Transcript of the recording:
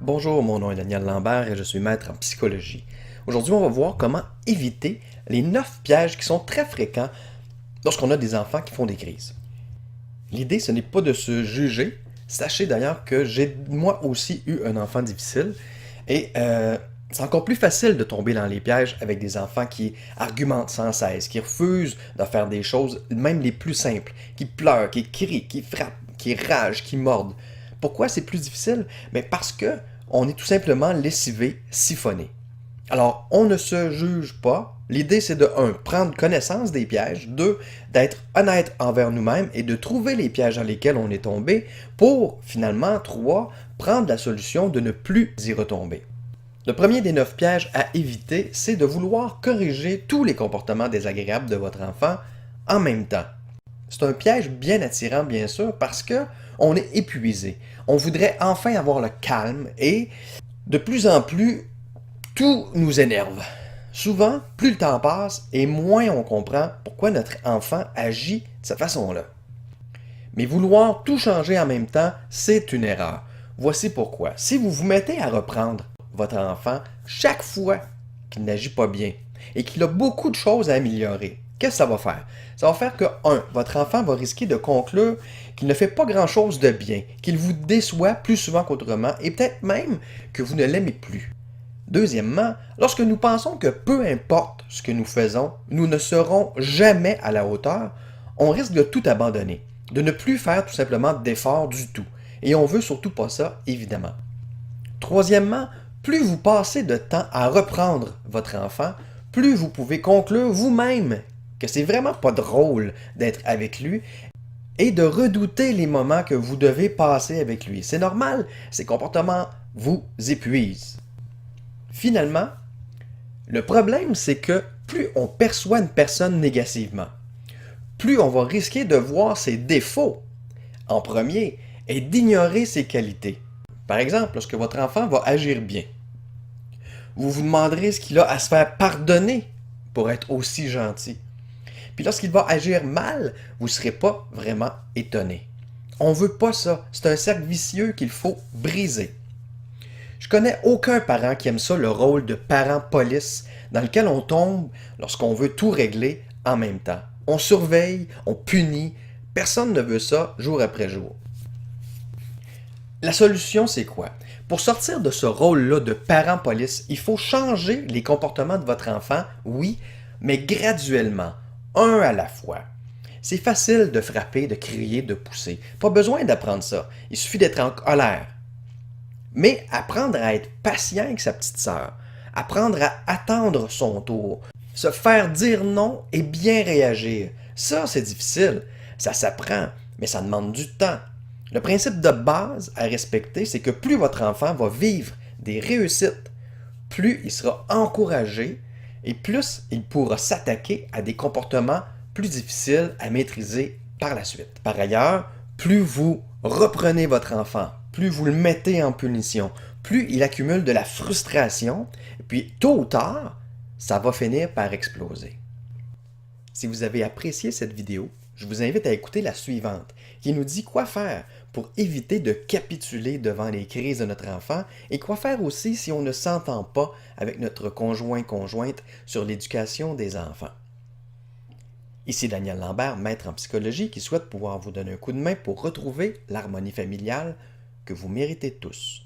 Bonjour, mon nom est Daniel Lambert et je suis maître en psychologie. Aujourd'hui, on va voir comment éviter les 9 pièges qui sont très fréquents lorsqu'on a des enfants qui font des crises. L'idée, ce n'est pas de se juger. Sachez d'ailleurs que j'ai moi aussi eu un enfant difficile et c'est encore plus facile de tomber dans les pièges avec des enfants qui argumentent sans cesse, qui refusent de faire des choses, même les plus simples, qui pleurent, qui crient, qui frappent, qui ragent, qui mordent. Pourquoi c'est plus difficile? Mais parce que on est tout simplement lessivé, siphonné. Alors, on ne se juge pas. L'idée, c'est de 1. Prendre connaissance des pièges. 2. D'être honnête envers nous-mêmes et de trouver les pièges dans lesquels on est tombé pour, finalement, 3. Prendre la solution de ne plus y retomber. Le premier des 9 pièges à éviter, c'est de vouloir corriger tous les comportements désagréables de votre enfant en même temps. C'est un piège bien attirant, bien sûr, parce que on est épuisé. On voudrait enfin avoir le calme et de plus en plus, tout nous énerve. Souvent, plus le temps passe et moins on comprend pourquoi notre enfant agit de cette façon-là. Mais vouloir tout changer en même temps, c'est une erreur. Voici pourquoi. Si vous vous mettez à reprendre votre enfant chaque fois qu'il n'agit pas bien et qu'il a beaucoup de choses à améliorer, qu'est-ce que ça va faire? Ça va faire que, 1. Votre enfant va risquer de conclure qu'il ne fait pas grand-chose de bien, qu'il vous déçoit plus souvent qu'autrement et peut-être même que vous ne l'aimez plus. Deuxièmement, lorsque nous pensons que peu importe ce que nous faisons, nous ne serons jamais à la hauteur, on risque de tout abandonner, de ne plus faire tout simplement d'efforts du tout. Et on veut surtout pas ça, évidemment. Troisièmement, plus vous passez de temps à reprendre votre enfant, plus vous pouvez conclure vous-même que c'est vraiment pas drôle d'être avec lui et de redouter les moments que vous devez passer avec lui. C'est normal, ces comportements vous épuisent. Finalement, le problème, c'est que plus on perçoit une personne négativement, plus on va risquer de voir ses défauts en premier et d'ignorer ses qualités. Par exemple, lorsque votre enfant va agir bien, vous vous demanderez ce qu'il a à se faire pardonner pour être aussi gentil. Puis lorsqu'il va agir mal, vous ne serez pas vraiment étonné. On ne veut pas ça. C'est un cercle vicieux qu'il faut briser. Je connais aucun parent qui aime ça, le rôle de parent police, dans lequel on tombe lorsqu'on veut tout régler en même temps. On surveille, on punit. Personne ne veut ça jour après jour. La solution, c'est quoi? Pour sortir de ce rôle-là de parent police, il faut changer les comportements de votre enfant, oui, mais graduellement, un à la fois. C'est facile de frapper, de crier, de pousser. Pas besoin d'apprendre ça. Il suffit d'être en colère. Mais apprendre à être patient avec sa petite sœur, apprendre à attendre son tour, se faire dire non et bien réagir, ça c'est difficile. Ça s'apprend, mais ça demande du temps. Le principe de base à respecter, c'est que plus votre enfant va vivre des réussites, plus il sera encouragé et plus il pourra s'attaquer à des comportements plus difficiles à maîtriser par la suite. Par ailleurs, plus vous reprenez votre enfant, plus vous le mettez en punition, plus il accumule de la frustration, et puis tôt ou tard, ça va finir par exploser. Si vous avez apprécié cette vidéo, je vous invite à écouter la suivante, qui nous dit quoi faire pour éviter de capituler devant les crises de notre enfant et quoi faire aussi si on ne s'entend pas avec notre conjoint-conjointe sur l'éducation des enfants. Ici Daniel Lambert, maître en psychologie, qui souhaite pouvoir vous donner un coup de main pour retrouver l'harmonie familiale que vous méritez tous.